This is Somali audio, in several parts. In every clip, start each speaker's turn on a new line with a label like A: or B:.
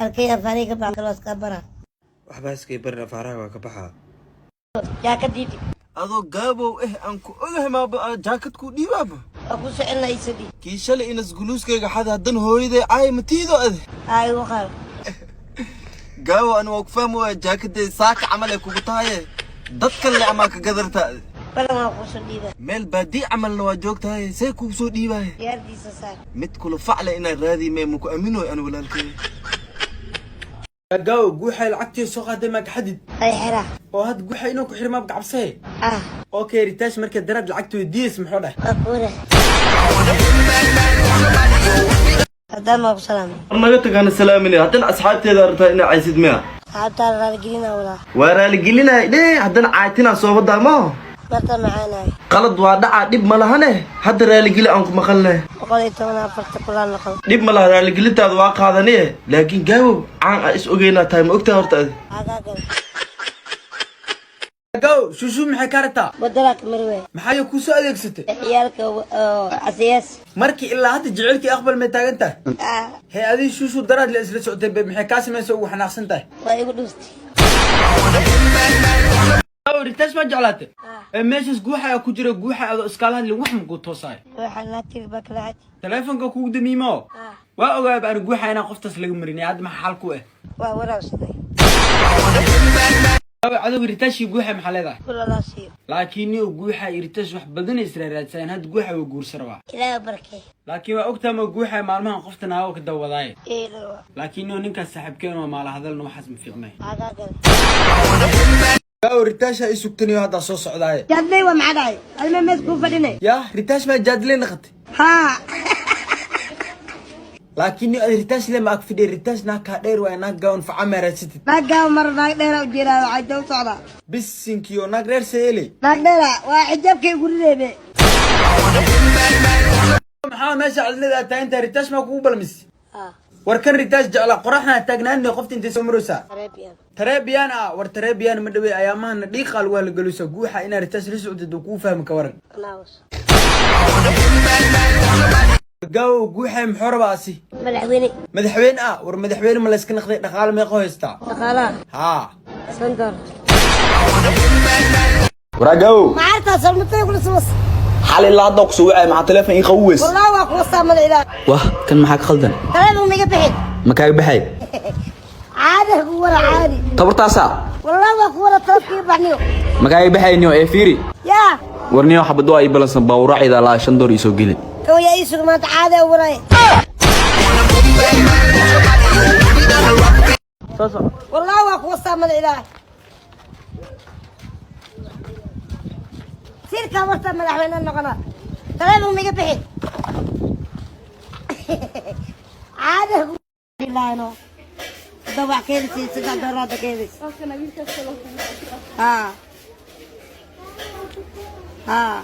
A: أركي فريق بانكروس كبرة
B: waxbaaskay barna faaraha waa ka baxaa
A: جاكا ديدي
B: adoo gaabow aan ku ogahay maaba jaakadku dhiibaaba
A: أكو سعنا يسدي
B: kii shalay inas guluuskayga xad haddan hooyaday caay matiido ade
A: هاي وخال
B: gaabow aan waa ku fahmi waaya jaakadee saaka camal ay kugu tahaye dadkan le amaa ka gadarta ade
A: بلا ما أكو سديبة
B: meel baadii camalna waa joogtahay see kugu soo dhiibaaye
A: ياردي سسار
B: mid kula facle inaan raadiy mee muku aaminoy aan walaalkay
C: gaaw guuxay lacagtii soo qaaday ma xadid
A: أي حرا
C: oo had guuxay inuu ku xirmaa gacabsay
A: آه
C: okay ritash markay darad lacagtii diis muxuu dhahay
A: أكورة قدام أبو سلام
B: naga tagana salaaminay haddana asxaabteeda aragtaa inaa caysid miya
A: حتى الرجلين ولا
B: waa raaligelinay dhee haddana caatinaa soo wadaa ma
A: برتا معانا
B: qalad waa dhacaa dhib ma lahane hadda raaligeli aan ku maqalnay
A: وقلت أنا فرت كلنا نقل
B: dhib ma laha raaligelintaada waa qaadaniye laakiin gaabow caan a is ogeynaa tahay ma ogtahay horta adi
A: عقاقل
C: gaaw shushu maxay ka rabtaa
A: بدلك مروي
C: maxay ku soo adeegsatay
A: عيالك عسياس
C: markii ilaa hadda jecelkii aqbal ma taagan tahay
A: آه
C: hay adii shushu darad la isla socotay maxay ka sameysay ugu xanaaqsan tahay
A: ويقول دوستي
C: gaaw ritash ma jeclaatay
A: آه
C: meeshas guuxa ku jira guuxa adoo iskaala hadlin wax ma ku toosay
A: وحناتي بكلات
C: telefonka kugu damiimo
A: آه
C: waa ogaay baan guuxa inaan qoftaas laga marin hadda ma xal ku ah
A: وورا وسطي
C: adigu ritash guuxa maxaa leedahay
A: كل الله شيء
C: laakiin niyo guuxa ritash wax badan israaraadsan had guuxa waa guursaraa
A: إلى بركة
C: laakiin waa ogtaa ma guuxa maalmahan qoftan aa ka dawadaay
A: إيه لو
C: laakiin niyo ninkaas saaxiibkeen waa maala hadalna waxaas ma fiicnay
A: عقاقل
C: gaaw ritash ay sugtaniyo hadda soo socdaay
A: جدي ومعداي المهم مسكو فديني
C: ya ritash ma jaadleen naqatay
A: ها
C: laakiin niyo ritash le ma ag fidhay ritash na ka dheer waa na gawn fa amaraysatid
A: ناقا مرة ناقديرا وجيرا وعجو صعدا
C: bisinkiyo nag reer seelay
A: ناقديرا وحجابك يقول لي بي
C: maxaa meesha cadlada taayinta ritash ma kugu balmis
A: اه
C: warkan ritash jecla qoraxna taagnaanay qofta intay soo maraysa
A: عربيا
C: tareebiyaan ah war tareebiyaan ma dhawey ayaamahan dhiiqal waa la galusa guuxa ina ritash la socdo ku fahmi ka waran
A: ناوس
C: gaaw guuxa muxuu rabaasi
A: ملعويني
C: madaxweyne ah war madaxweyne ma la iska naqday dhaqaale meeqa haystaa
A: دخلا
C: haa
A: سندر
B: waraagow
A: ما عرفت سلمتي يقول سوس
B: xal ilaa hadda ku soo wacay maxaa telefoon ii qaweys
A: والله واكو وصام العلاج
D: wah kan maxaa ka khaldan
A: كلامه ما يقبحين
D: ma kaaga baxay
A: عادي هو ولا عادي
D: tabartaasa
A: والله واكو ولا تركي بحنيو
D: ma kaaga baxayniyo ee fiiri
A: يا
D: warniyo xabado ay balansan baawracida la 5 door isoo gelin
A: هو يا يسوق ما عادي ولا والله واكو وصام العلاج سير كامرت ملعوين النقنات كلامه ما يقبحين عادي هو لا نو دوا كيرسي سيدا دورات كيرسي ها ها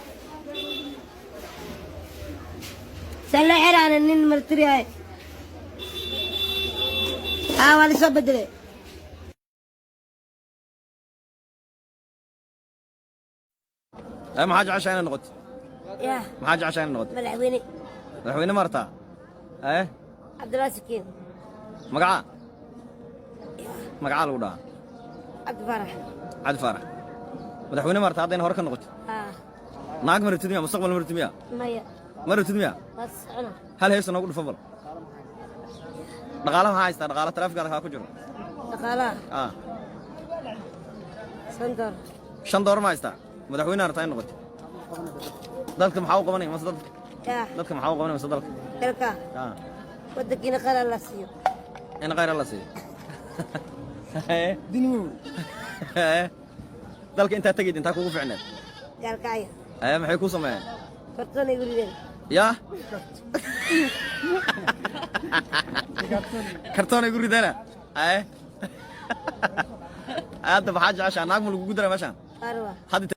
A: سلا حران النين مرتري هاي ها والي سو بدري
E: ما حاجة عشان نقط
A: يا
E: ما حاجة عشان نقط
A: ملعويني
E: مدحوينه مرتا ايه
A: عبد الله سكين
E: مقعة مقعة الوضع
A: عبد فرح
E: عاد فرح مدحوينه مرتا عطينا هورك نقط
A: ها
E: ناق مرتدمية مستقبل مرتدمية
A: مية
E: مرتدمية
A: بس انا
E: هل هي سنقول فضل دقالة ما هايستا دقالة ترافق على كوجر
A: دخلا سندر
E: شن دور ما هايستا مدحوينه مرتا نقط ضلك محاوق مني ما صدق
A: يا
E: ضلك محاوق مني ما صدق
A: تلقى ودك قال الله سيو
E: انا غير الله سي
C: dinu
E: ضلك انت تجد انت كوكو فعلا
A: قال كايا
E: ايه maxay ku sameeyeen
A: فرتوني يقول لي
E: يا كرتون يقول ridana ايه هذا بحاجه عشان ناقم lagu gudra meeshan
A: فاروة
E: hadda